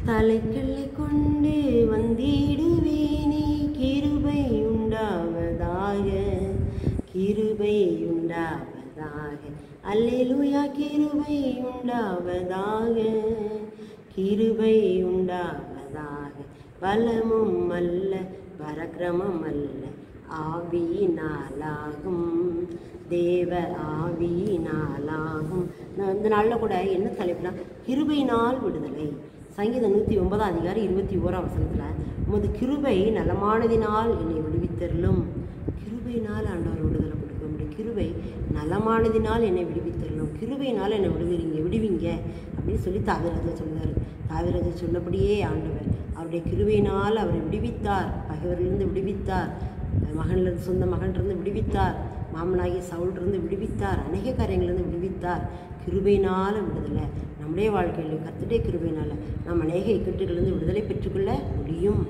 தலைக்கிள்ளை கொண்டு வந்திடுவேனே, கிருபை உண்டாவதாக, கிருபை உண்டாவதாக. அல்லேலூயா, கிருபை உண்டாவதாக, கிருபை உண்டாவதாக. பலமும் அல்ல பரக்கிரமம் அல்ல, ஆவியினாலாகும், தேவ ஆவியினாலாகும். இந்த நாளில் கூட என்ன தலைப்புனா கிருபையினால் விடுதலை. சங்கீதம் 109:21 உமது கிருபை நலமானதினால் என்னை விடுவித்தருளும். கிருபையினால் ஆண்டவர் விடுதலை கொடுக்க முடியும். கிருபை நலமானதினால் என்னை விடுவித்தருளும், கிருபையினால் என்னை விடுவீங்க அப்படின்னு சொல்லி தாவீது சொன்னார். தாவீது சொன்னபடியே ஆண்டவர் அவருடைய கிருபையினால் அவரை விடுவித்தார். பகைவரிலிருந்து விடுவித்தார், மகனிலிருந்து சொந்த மகனிலிருந்து விடுவித்தார், மாமனாகிய சவுலிருந்து விடுவித்தார், அநேக காரியங்களிலிருந்து விடுவித்தார். கிருபையினால் விடுதலை நம்முடைய வாழ்க்கையில் கர்த்தருடைய கிருபையினால் நாம் அநேக இக்கட்டுகளிலிருந்து விடுதலை பெற்றுக்கொள்ள முடியும்.